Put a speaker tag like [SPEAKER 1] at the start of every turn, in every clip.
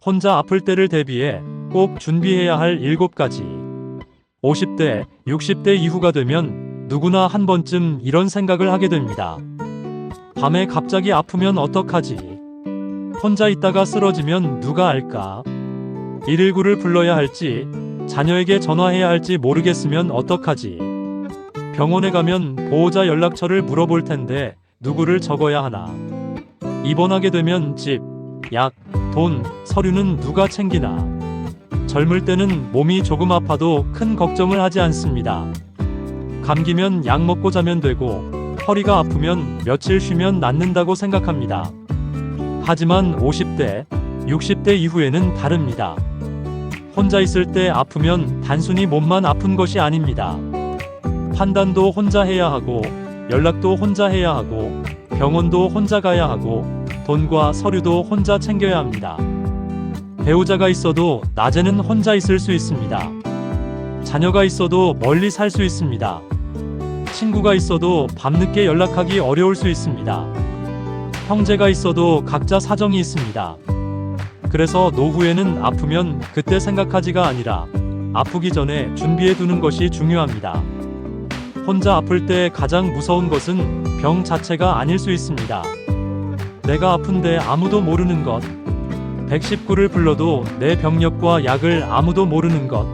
[SPEAKER 1] 혼자 아플 때를 대비해 꼭 준비해야 할 7가지. 50대, 60대 이후가 되면 누구나 한 번쯤 이런 생각을 하게 됩니다. 밤에 갑자기 아프면 어떡하지? 혼자 있다가 쓰러지면 누가 알까? 119를 불러야 할지, 자녀에게 전화해야 할지 모르겠으면 어떡하지? 병원에 가면 보호자 연락처를 물어볼 텐데 누구를 적어야 하나? 입원하게 되면 집, 약, 돈, 서류는 누가 챙기나? 젊을 때는 몸이 조금 아파도 큰 걱정을 하지 않습니다. 감기면 약 먹고 자면 되고, 허리가 아프면 며칠 쉬면 낫는다고 생각합니다. 하지만 50대, 60대 이후에는 다릅니다. 혼자 있을 때 아프면 단순히 몸만 아픈 것이 아닙니다. 판단도 혼자 해야 하고, 연락도 혼자 해야 하고, 병원도 혼자 가야 하고, 돈과 서류도 혼자 챙겨야 합니다. 배우자가 있어도 낮에는 혼자 있을 수 있습니다. 자녀가 있어도 멀리 살 수 있습니다. 친구가 있어도 밤늦게 연락하기 어려울 수 있습니다. 형제가 있어도 각자 사정이 있습니다. 그래서 노후에는 아프면 그때 생각하지가 아니라 아프기 전에 준비해 두는 것이 중요합니다. 혼자 아플 때 가장 무서운 것은 병 자체가 아닐 수 있습니다. 내가 아픈데 아무도 모르는 것. 119를 불러도 내 병력과 약을 아무도 모르는 것.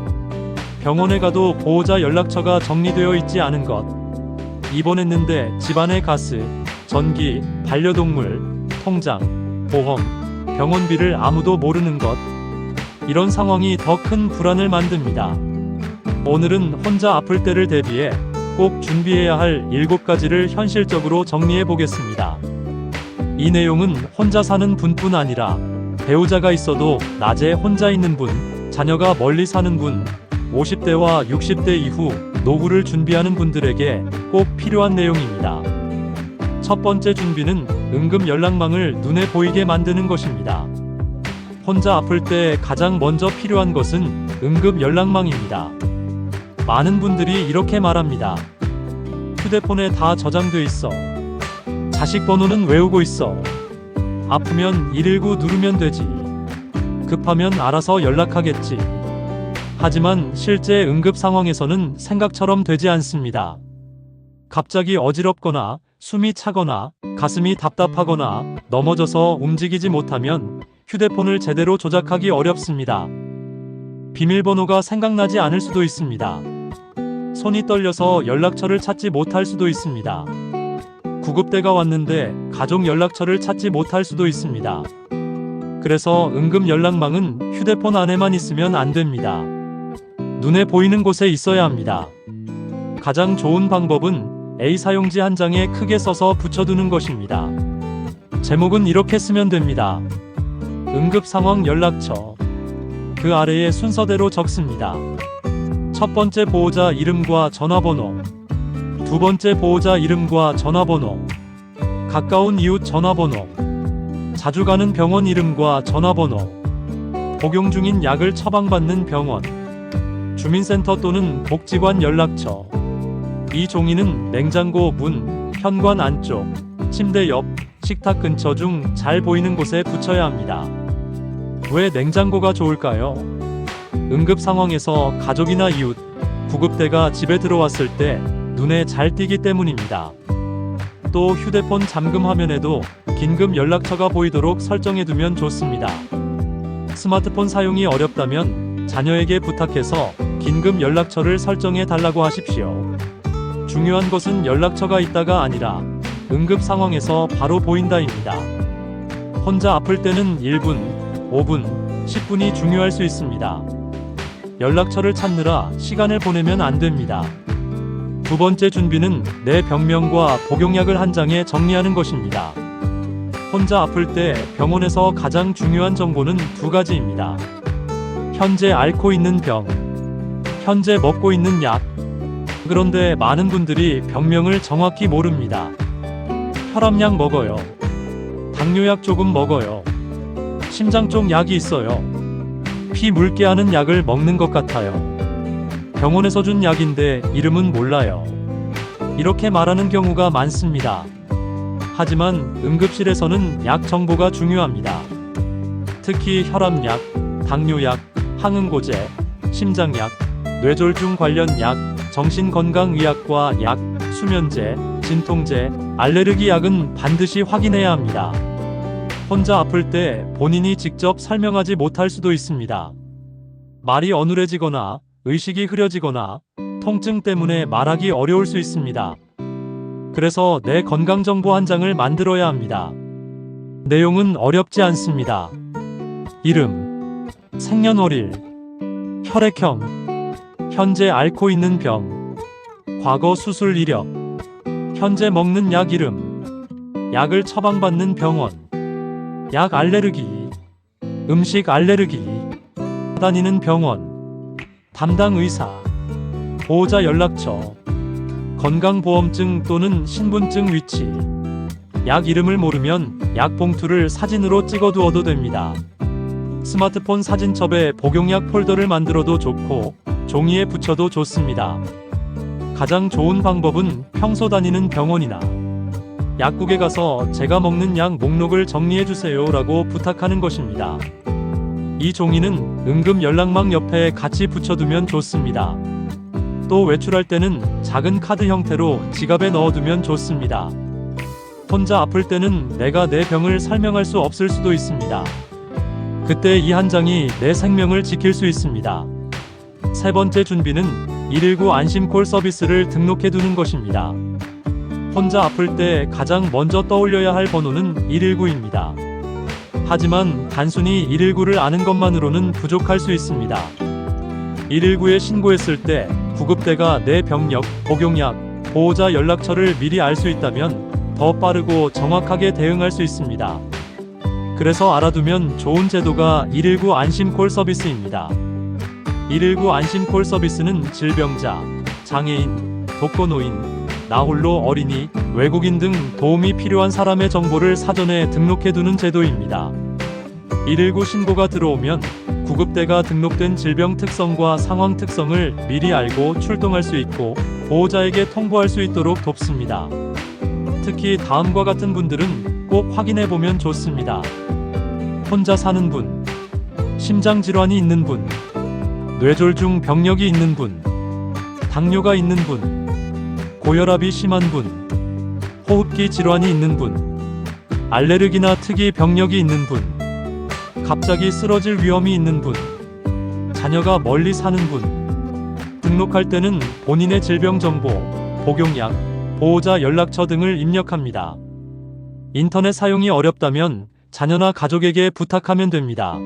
[SPEAKER 1] 병원에 가도 보호자 연락처가 정리되어 있지 않은 것. 입원했는데 집안에 가스, 전기, 반려동물, 통장, 보험, 병원비를 아무도 모르는 것. 이런 상황이 더 큰 불안을 만듭니다. 오늘은 혼자 아플 때를 대비해 꼭 준비해야 할 7가지를 현실적으로 정리해 보겠습니다. 이 내용은 혼자 사는 분뿐 아니라 배우자가 있어도 낮에 혼자 있는 분, 자녀가 멀리 사는 분, 50대와 60대 이후 노후를 준비하는 분들에게 꼭 필요한 내용입니다. 첫 번째 준비는 응급 연락망을 눈에 보이게 만드는 것입니다. 혼자 아플 때 가장 먼저 필요한 것은 응급 연락망입니다. 많은 분들이 이렇게 말합니다. 휴대폰에 다 저장돼 있어. 자식 번호는 외우고 있어. 아프면 119 누르면 되지. 급하면 알아서 연락하겠지. 하지만 실제 응급 상황에서는 생각처럼 되지 않습니다. 갑자기 어지럽거나 숨이 차거나 가슴이 답답하거나 넘어져서 움직이지 못하면 휴대폰을 제대로 조작하기 어렵습니다. 비밀번호가 생각나지 않을 수도 있습니다. 손이 떨려서 연락처를 찾지 못할 수도 있습니다. 구급대가 왔는데 가족 연락처를 찾지 못할 수도 있습니다. 그래서 응급 연락망은 휴대폰 안에만 있으면 안 됩니다. 눈에 보이는 곳에 있어야 합니다. 가장 좋은 방법은 A4용지 한 장에 크게 써서 붙여두는 것입니다. 제목은 이렇게 쓰면 됩니다. 응급상황 연락처. 그 아래에 순서대로 적습니다. 첫 번째 보호자 이름과 전화번호, 두 번째 보호자 이름과 전화번호, 가까운 이웃 전화번호, 자주 가는 병원 이름과 전화번호, 복용 중인 약을 처방받는 병원, 주민센터 또는 복지관 연락처. 이 종이는 냉장고 문, 현관 안쪽, 침대 옆, 식탁 근처 중 잘 보이는 곳에 붙여야 합니다. 왜 냉장고가 좋을까요? 응급 상황에서 가족이나 이웃, 구급대가 집에 들어왔을 때 눈에 잘 띄기 때문입니다. 또 휴대폰 잠금 화면에도 긴급 연락처가 보이도록 설정해두면 좋습니다. 스마트폰 사용이 어렵다면 자녀에게 부탁해서 긴급 연락처를 설정해 달라고 하십시오. 중요한 것은 연락처가 있다가 아니라 응급 상황에서 바로 보인다입니다. 혼자 아플 때는 1분, 5분, 10분이 중요할 수 있습니다. 연락처를 찾느라 시간을 보내면 안 됩니다. 두 번째 준비는 내 병명과 복용약을 한 장에 정리하는 것입니다. 혼자 아플 때 병원에서 가장 중요한 정보는 2가지입니다. 현재 앓고 있는 병, 현재 먹고 있는 약. 그런데 많은 분들이 병명을 정확히 모릅니다. 혈압약 먹어요. 당뇨약 조금 먹어요. 심장 쪽 약이 있어요. 피 묽게 하는 약을 먹는 것 같아요. 병원에서 준 약인데 이름은 몰라요. 이렇게 말하는 경우가 많습니다. 하지만 응급실에서는 약 정보가 중요합니다. 특히 혈압약, 당뇨약, 항응고제, 심장약, 뇌졸중 관련 약, 정신건강의학과 약, 수면제, 진통제, 알레르기 약은 반드시 확인해야 합니다. 혼자 아플 때 본인이 직접 설명하지 못할 수도 있습니다. 말이 어눌해지거나 의식이 흐려지거나 통증 때문에 말하기 어려울 수 있습니다. 그래서 내 건강정보 한 장을 만들어야 합니다. 내용은 어렵지 않습니다. 이름, 생년월일, 혈액형, 현재 앓고 있는 병, 과거 수술 이력, 현재 먹는 약 이름, 약을 처방받는 병원, 약 알레르기, 음식 알레르기, 다니는 병원, 담당 의사, 보호자 연락처, 건강보험증 또는 신분증 위치, 약 이름을 모르면 약 봉투를 사진으로 찍어두어도 됩니다. 스마트폰 사진첩에 복용약 폴더를 만들어도 좋고 종이에 붙여도 좋습니다. 가장 좋은 방법은 평소 다니는 병원이나 약국에 가서 제가 먹는 약 목록을 정리해주세요 라고 부탁하는 것입니다. 이 종이는 응급 연락망 옆에 같이 붙여두면 좋습니다. 또 외출할 때는 작은 카드 형태로 지갑에 넣어두면 좋습니다. 혼자 아플 때는 내가 내 병을 설명할 수 없을 수도 있습니다. 그때 이 한 장이 내 생명을 지킬 수 있습니다. 세 번째 준비는 119 안심콜 서비스를 등록해두는 것입니다. 혼자 아플 때 가장 먼저 떠올려야 할 번호는 119입니다. 하지만 단순히 119를 아는 것만으로는 부족할 수 있습니다. 119에 신고했을 때 구급대가 내 병력, 복용약, 보호자 연락처를 미리 알 수 있다면 더 빠르고 정확하게 대응할 수 있습니다. 그래서 알아두면 좋은 제도가 119 안심콜 서비스입니다. 119 안심콜 서비스는 질병자, 장애인, 독거노인, 나홀로 어린이, 외국인 등 도움이 필요한 사람의 정보를 사전에 등록해두는 제도입니다. 119 신고가 들어오면 구급대가 등록된 질병 특성과 상황 특성을 미리 알고 출동할 수 있고 보호자에게 통보할 수 있도록 돕습니다. 특히 다음과 같은 분들은 꼭 확인해보면 좋습니다. 혼자 사는 분, 심장질환이 있는 분, 뇌졸중 병력이 있는 분, 당뇨가 있는 분, 고혈압이 심한 분, 호흡기 질환이 있는 분, 알레르기나 특이 병력이 있는 분, 갑자기 쓰러질 위험이 있는 분, 자녀가 멀리 사는 분. 등록할 때는 본인의 질병 정보, 복용약, 보호자 연락처 등을 입력합니다. 인터넷 사용이 어렵다면 자녀나 가족에게 부탁하면 됩니다.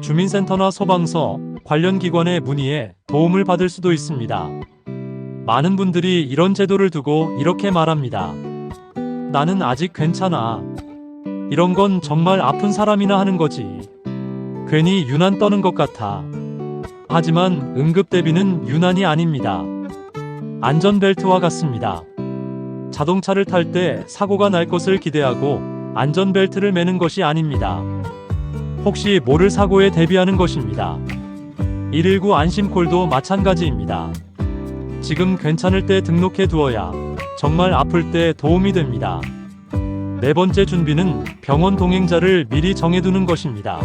[SPEAKER 1] 주민센터나 소방서, 관련 기관에 문의해 도움을 받을 수도 있습니다. 많은 분들이 이런 제도를 두고 이렇게 말합니다. 나는 아직 괜찮아. 이런 건 정말 아픈 사람이나 하는 거지. 괜히 유난 떠는 것 같아. 하지만 응급대비는 유난이 아닙니다. 안전벨트와 같습니다. 자동차를 탈 때 사고가 날 것을 기대하고 안전벨트를 매는 것이 아닙니다. 혹시 모를 사고에 대비하는 것입니다. 119 안심콜도 마찬가지입니다. 지금 괜찮을 때 등록해 두어야 정말 아플 때 도움이 됩니다. 네 번째 준비는 병원 동행자를 미리 정해두는 것입니다.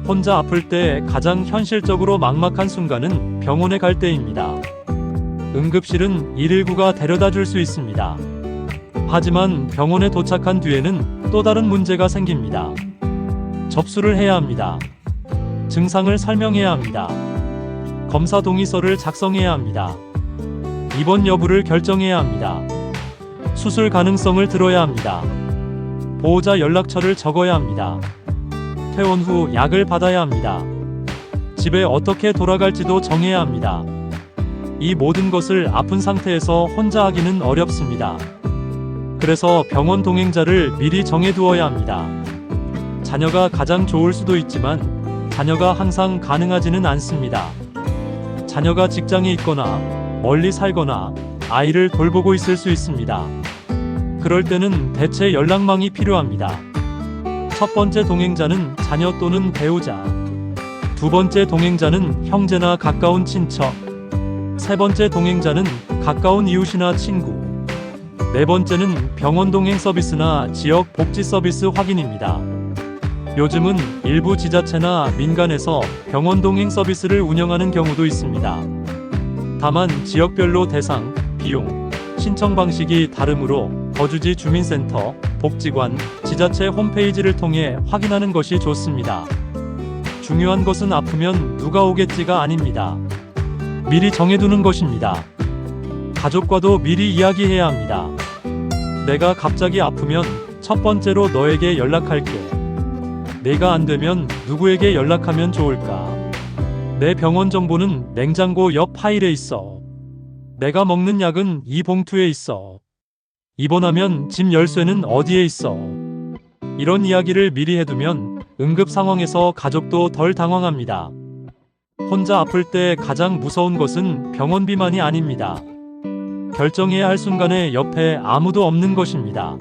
[SPEAKER 1] 혼자 아플 때 가장 현실적으로 막막한 순간은 병원에 갈 때입니다. 응급실은 119가 데려다 줄 수 있습니다. 하지만 병원에 도착한 뒤에는 또 다른 문제가 생깁니다. 접수를 해야 합니다. 증상을 설명해야 합니다. 검사 동의서를 작성해야 합니다. 입원 여부를 결정해야 합니다. 수술 가능성을 들어야 합니다. 보호자 연락처를 적어야 합니다. 퇴원 후 약을 받아야 합니다. 집에 어떻게 돌아갈지도 정해야 합니다. 이 모든 것을 아픈 상태에서 혼자 하기는 어렵습니다. 그래서 병원 동행자를 미리 정해두어야 합니다. 자녀가 가장 좋을 수도 있지만 자녀가 항상 가능하지는 않습니다. 자녀가 직장에 있거나 멀리 살거나 아이를 돌보고 있을 수 있습니다. 그럴 때는 대체 연락망이 필요합니다. 첫 번째 동행자는 자녀 또는 배우자, 두 번째 동행자는 형제나 가까운 친척, 세 번째 동행자는 가까운 이웃이나 친구, 네 번째는 병원 동행 서비스나 지역 복지 서비스 확인입니다. 요즘은 일부 지자체나 민간에서 병원 동행 서비스를 운영하는 경우도 있습니다. 다만 지역별로 대상, 비용, 신청 방식이 다르므로 거주지 주민센터, 복지관, 지자체 홈페이지를 통해 확인하는 것이 좋습니다. 중요한 것은 아프면 누가 오겠지가 아닙니다. 미리 정해두는 것입니다. 가족과도 미리 이야기해야 합니다. 내가 갑자기 아프면 첫 번째로 너에게 연락할게. 내가 안 되면 누구에게 연락하면 좋을까? 내 병원 정보는 냉장고 옆 파일에 있어. 내가 먹는 약은 이 봉투에 있어. 입원하면 집 열쇠는 어디에 있어. 이런 이야기를 미리 해두면 응급 상황에서 가족도 덜 당황합니다. 혼자 아플 때 가장 무서운 것은 병원비만이 아닙니다. 결정해야 할 순간에 옆에 아무도 없는 것입니다.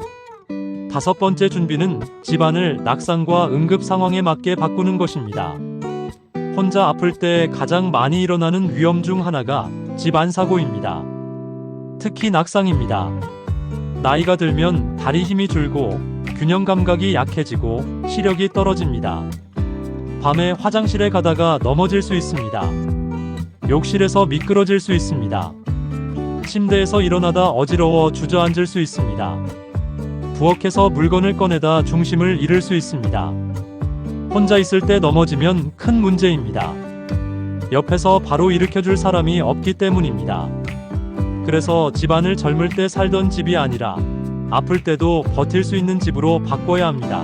[SPEAKER 1] 5번째 준비는 집안을 낙상과 응급 상황에 맞게 바꾸는 것입니다. 혼자 아플 때 가장 많이 일어나는 위험 중 하나가 집안 사고입니다. 특히 낙상입니다. 나이가 들면 다리 힘이 줄고 균형 감각이 약해지고 시력이 떨어집니다. 밤에 화장실에 가다가 넘어질 수 있습니다. 욕실에서 미끄러질 수 있습니다. 침대에서 일어나다 어지러워 주저앉을 수 있습니다. 부엌에서 물건을 꺼내다 중심을 잃을 수 있습니다. 혼자 있을 때 넘어지면 큰 문제입니다. 옆에서 바로 일으켜줄 사람이 없기 때문입니다. 그래서 집안을 젊을 때 살던 집이 아니라 아플 때도 버틸 수 있는 집으로 바꿔야 합니다.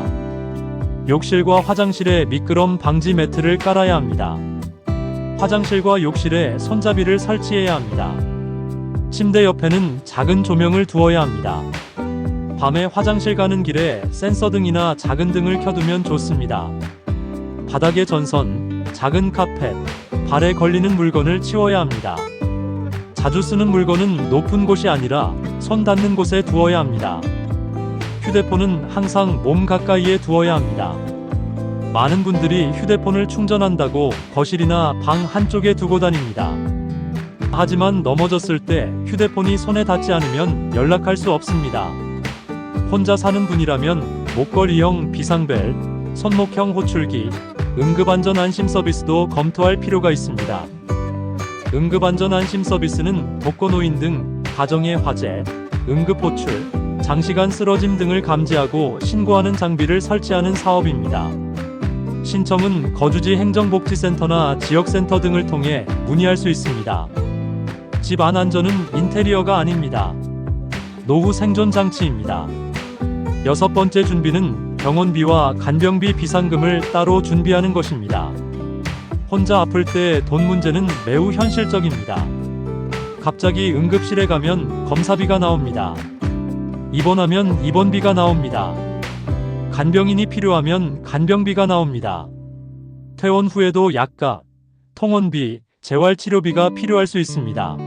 [SPEAKER 1] 욕실과 화장실에 미끄럼 방지 매트를 깔아야 합니다. 화장실과 욕실에 손잡이를 설치해야 합니다. 침대 옆에는 작은 조명을 두어야 합니다. 밤에 화장실 가는 길에 센서 등이나 작은 등을 켜두면 좋습니다. 바닥에 전선, 작은 카펫, 발에 걸리는 물건을 치워야 합니다. 자주 쓰는 물건은 높은 곳이 아니라 손 닿는 곳에 두어야 합니다. 휴대폰은 항상 몸 가까이에 두어야 합니다. 많은 분들이 휴대폰을 충전한다고 거실이나 방 한쪽에 두고 다닙니다. 하지만 넘어졌을 때 휴대폰이 손에 닿지 않으면 연락할 수 없습니다. 혼자 사는 분이라면 목걸이형 비상벨, 손목형 호출기, 응급안전안심 서비스도 검토할 필요가 있습니다. 응급안전안심 서비스는 독거노인 등 가정의 화재, 응급호출, 장시간 쓰러짐 등을 감지하고 신고하는 장비를 설치하는 사업입니다. 신청은 거주지 행정복지센터나 지역센터 등을 통해 문의할 수 있습니다. 집 안 안전은 인테리어가 아닙니다. 노후 생존 장치입니다. 6번째 준비는 병원비와 간병비 비상금을 따로 준비하는 것입니다. 혼자 아플 때 돈 문제는 매우 현실적입니다. 갑자기 응급실에 가면 검사비가 나옵니다. 입원하면 입원비가 나옵니다. 간병인이 필요하면 간병비가 나옵니다. 퇴원 후에도 약값, 통원비, 재활치료비가 필요할 수 있습니다.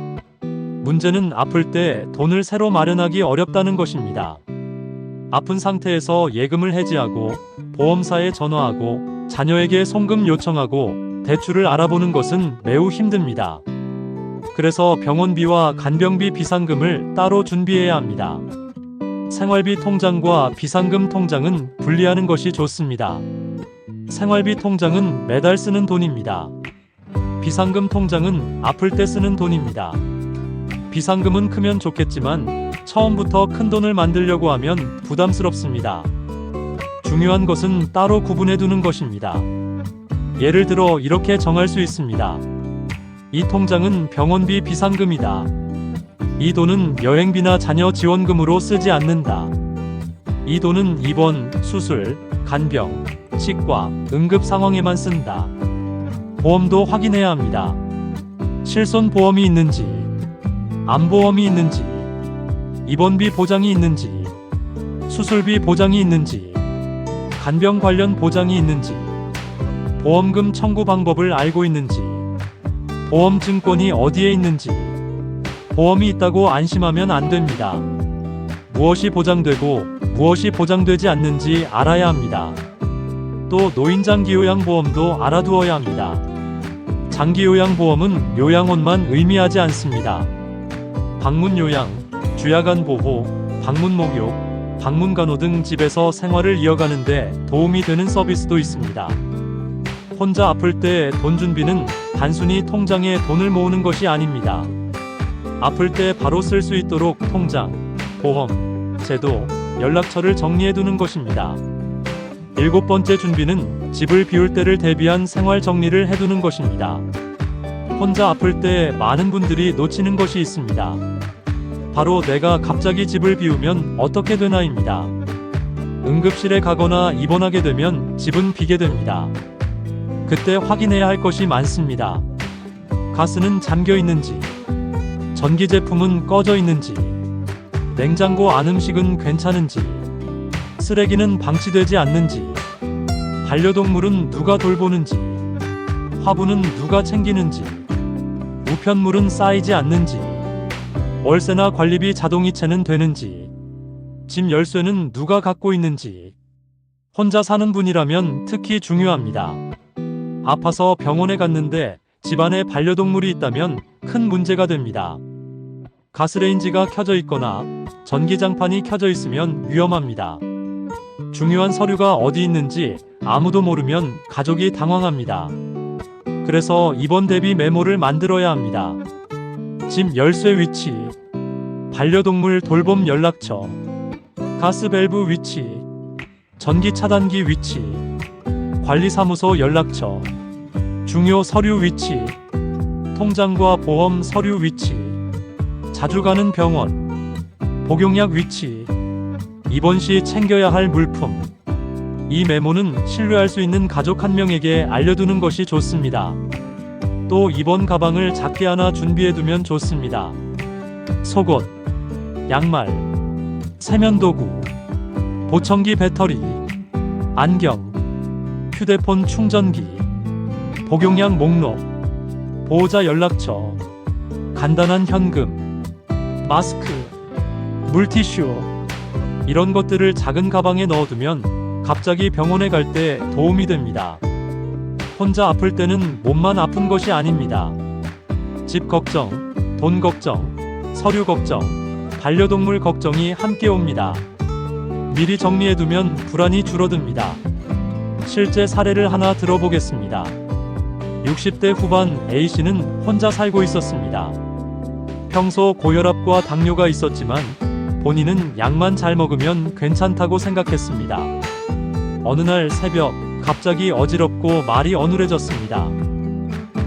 [SPEAKER 1] 문제는 아플 때 돈을 새로 마련하기 어렵다는 것입니다. 아픈 상태에서 예금을 해지하고 보험사에 전화하고 자녀에게 송금 요청하고 대출을 알아보는 것은 매우 힘듭니다. 그래서 병원비와 간병비 비상금을 따로 준비해야 합니다. 생활비 통장과 비상금 통장은 분리하는 것이 좋습니다. 생활비 통장은 매달 쓰는 돈입니다. 비상금 통장은 아플 때 쓰는 돈입니다. 비상금은 크면 좋겠지만 처음부터 큰 돈을 만들려고 하면 부담스럽습니다. 중요한 것은 따로 구분해 두는 것입니다. 예를 들어 이렇게 정할 수 있습니다. 이 통장은 병원비 비상금이다. 이 돈은 여행비나 자녀 지원금으로 쓰지 않는다. 이 돈은 입원, 수술, 간병, 치과, 응급 상황에만 쓴다. 보험도 확인해야 합니다. 실손보험이 있는지, 암보험이 있는지, 입원비 보장이 있는지, 수술비 보장이 있는지, 간병 관련 보장이 있는지, 보험금 청구 방법을 알고 있는지, 보험 증권이 어디에 있는지, 보험이 있다고 안심하면 안 됩니다. 무엇이 보장되고 무엇이 보장되지 않는지 알아야 합니다. 또 노인장기요양보험도 알아두어야 합니다. 장기요양보험은 요양원만 의미하지 않습니다. 방문요양, 주야간 보호, 방문 목욕, 방문간호 등 집에서 생활을 이어가는데 도움이 되는 서비스도 있습니다. 혼자 아플 때 돈 준비는 단순히 통장에 돈을 모으는 것이 아닙니다. 아플 때 바로 쓸 수 있도록 통장, 보험, 제도, 연락처를 정리해두는 것입니다. 7번째 준비는 집을 비울 때를 대비한 생활 정리를 해두는 것입니다. 혼자 아플 때 많은 분들이 놓치는 것이 있습니다. 바로 내가 갑자기 집을 비우면 어떻게 되나입니다. 응급실에 가거나 입원하게 되면 집은 비게 됩니다. 그때 확인해야 할 것이 많습니다. 가스는 잠겨 있는지, 전기 제품은 꺼져 있는지, 냉장고 안 음식은 괜찮은지, 쓰레기는 방치되지 않는지, 반려동물은 누가 돌보는지, 화분은 누가 챙기는지, 우편물은 쌓이지 않는지, 월세나 관리비 자동이체는 되는지, 집 열쇠는 누가 갖고 있는지. 혼자 사는 분이라면 특히 중요합니다. 아파서 병원에 갔는데 집안에 반려동물이 있다면 큰 문제가 됩니다. 가스레인지가 켜져 있거나 전기장판이 켜져 있으면 위험합니다. 중요한 서류가 어디 있는지 아무도 모르면 가족이 당황합니다. 그래서 입원 대비 메모를 만들어야 합니다. 집 열쇠 위치, 반려동물 돌봄 연락처, 가스 밸브 위치, 전기 차단기 위치, 관리사무소 연락처, 중요 서류 위치, 통장과 보험 서류 위치, 자주 가는 병원, 복용약 위치, 입원 시 챙겨야 할 물품. 이 메모는 신뢰할 수 있는 가족 한 명에게 알려두는 것이 좋습니다. 또 입원 가방을 작게 하나 준비해두면 좋습니다. 속옷, 양말, 세면도구, 보청기 배터리, 안경, 휴대폰 충전기, 복용량 목록, 보호자 연락처, 간단한 현금, 마스크, 물티슈, 이런 것들을 작은 가방에 넣어두면 갑자기 병원에 갈 때 도움이 됩니다. 혼자 아플 때는 몸만 아픈 것이 아닙니다. 집 걱정, 돈 걱정, 서류 걱정, 반려동물 걱정이 함께 옵니다. 미리 정리해두면 불안이 줄어듭니다. 실제 사례를 하나 들어보겠습니다. 60대 후반 A씨는 혼자 살고 있었습니다. 평소 고혈압과 당뇨가 있었지만 본인은 약만 잘 먹으면 괜찮다고 생각했습니다. 어느 날 새벽 갑자기 어지럽고 말이 어눌해졌습니다.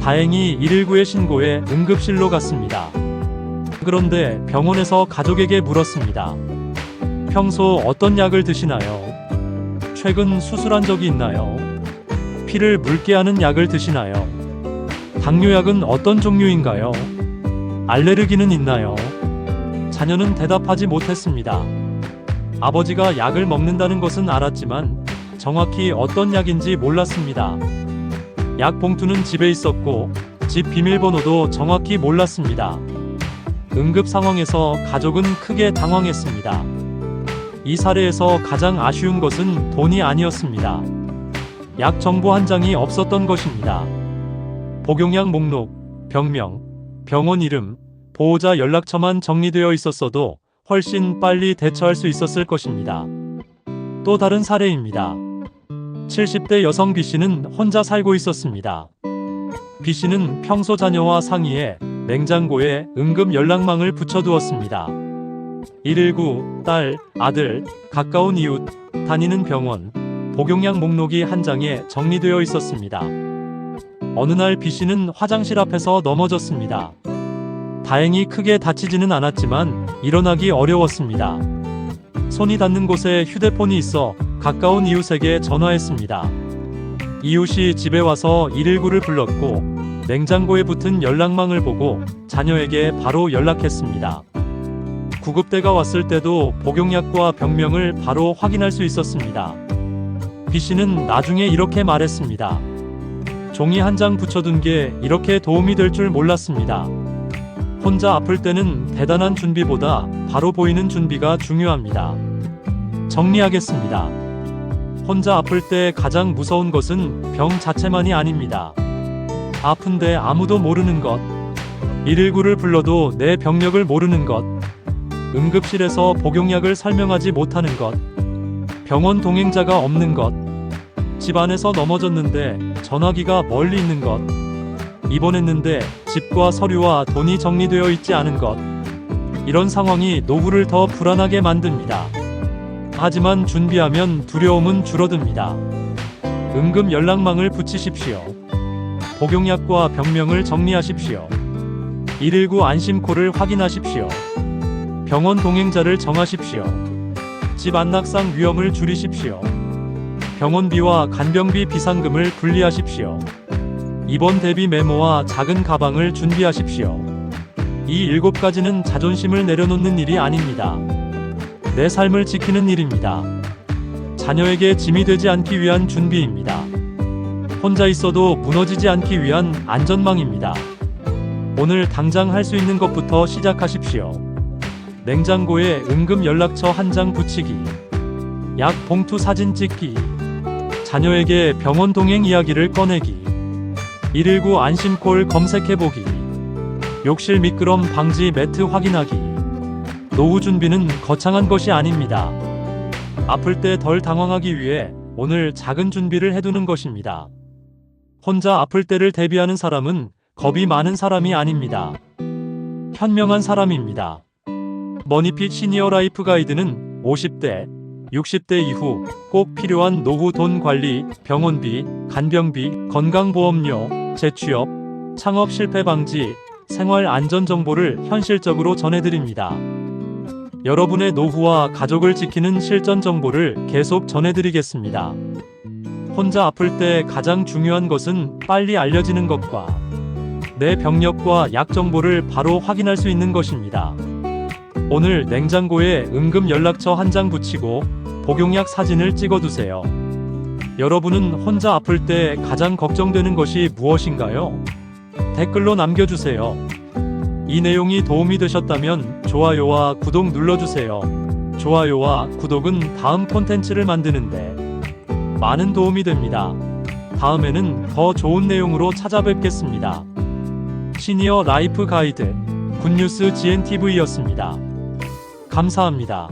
[SPEAKER 1] 다행히 119에 신고해 응급실로 갔습니다. 그런데 병원에서 가족에게 물었습니다. 평소 어떤 약을 드시나요? 최근 수술한 적이 있나요? 피를 묽게 하는 약을 드시나요? 당뇨약은 어떤 종류인가요? 알레르기는 있나요? 자녀는 대답하지 못했습니다. 아버지가 약을 먹는다는 것은 알았지만 정확히 어떤 약인지 몰랐습니다. 약 봉투는 집에 있었고 집 비밀번호도 정확히 몰랐습니다. 응급 상황에서 가족은 크게 당황했습니다. 이 사례에서 가장 아쉬운 것은 돈이 아니었습니다. 약 정보 한 장이 없었던 것입니다. 복용약 목록, 병명, 병원 이름, 보호자 연락처만 정리되어 있었어도 훨씬 빨리 대처할 수 있었을 것입니다. 또 다른 사례입니다. 70대 여성 B씨는 혼자 살고 있었습니다. B씨는 평소 자녀와 상의해 냉장고에 응급 연락망을 붙여두었습니다. 119, 딸, 아들, 가까운 이웃, 다니는 병원, 복용약 목록이 한 장에 정리되어 있었습니다. 어느 날 B씨는 화장실 앞에서 넘어졌습니다. 다행히 크게 다치지는 않았지만 일어나기 어려웠습니다. 손이 닿는 곳에 휴대폰이 있어 가까운 이웃에게 전화했습니다. 이웃이 집에 와서 119를 불렀고 냉장고에 붙은 연락망을 보고 자녀에게 바로 연락했습니다. 구급대가 왔을 때도 복용약과 병명을 바로 확인할 수 있었습니다. B씨는 나중에 이렇게 말했습니다. 종이 한 장 붙여둔 게 이렇게 도움이 될 줄 몰랐습니다. 혼자 아플 때는 대단한 준비보다 바로 보이는 준비가 중요합니다. 정리하겠습니다. 혼자 아플 때 가장 무서운 것은 병 자체만이 아닙니다. 아픈데 아무도 모르는 것, 119를 불러도 내 병력을 모르는 것, 응급실에서 복용약을 설명하지 못하는 것, 병원 동행자가 없는 것, 집안에서 넘어졌는데 전화기가 멀리 있는 것, 입원했는데 집과 서류와 돈이 정리되어 있지 않은 것, 이런 상황이 노후를 더 불안하게 만듭니다. 하지만 준비하면 두려움은 줄어듭니다. 응급 연락망을 붙이십시오. 복용약과 병명을 정리하십시오. 119 안심콜을 확인하십시오. 병원 동행자를 정하십시오. 집 안락상 위험을 줄이십시오. 병원비와 간병비 비상금을 분리하십시오. 입원 대비 메모와 작은 가방을 준비하십시오. 이 7가지는 자존심을 내려놓는 일이 아닙니다. 내 삶을 지키는 일입니다. 자녀에게 짐이 되지 않기 위한 준비입니다. 혼자 있어도 무너지지 않기 위한 안전망입니다. 오늘 당장 할 수 있는 것부터 시작하십시오. 냉장고에 응급 연락처 한 장 붙이기, 약 봉투 사진 찍기, 자녀에게 병원 동행 이야기를 꺼내기, 119 안심콜 검색해보기, 욕실 미끄럼 방지 매트 확인하기. 노후 준비는 거창한 것이 아닙니다. 아플 때 덜 당황하기 위해 오늘 작은 준비를 해두는 것입니다. 혼자 아플 때를 대비하는 사람은 겁이 많은 사람이 아닙니다. 현명한 사람입니다. 머니핏 시니어 라이프 가이드는 50대, 60대 이후 꼭 필요한 노후 돈 관리, 병원비, 간병비, 건강보험료, 재취업, 창업 실패 방지, 생활 안전 정보를 현실적으로 전해드립니다. 여러분의 노후와 가족을 지키는 실전 정보를 계속 전해드리겠습니다. 혼자 아플 때 가장 중요한 것은 빨리 알려지는 것과 내 병력과 약 정보를 바로 확인할 수 있는 것입니다. 오늘 냉장고에 응급 연락처 한 장 붙이고 복용약 사진을 찍어두세요. 여러분은 혼자 아플 때 가장 걱정되는 것이 무엇인가요? 댓글로 남겨주세요. 이 내용이 도움이 되셨다면 좋아요와 구독 눌러주세요. 좋아요와 구독은 다음 콘텐츠를 만드는데 많은 도움이 됩니다. 다음에는 더 좋은 내용으로 찾아뵙겠습니다. 시니어 라이프 가이드 굿뉴스 GNTV였습니다. 감사합니다.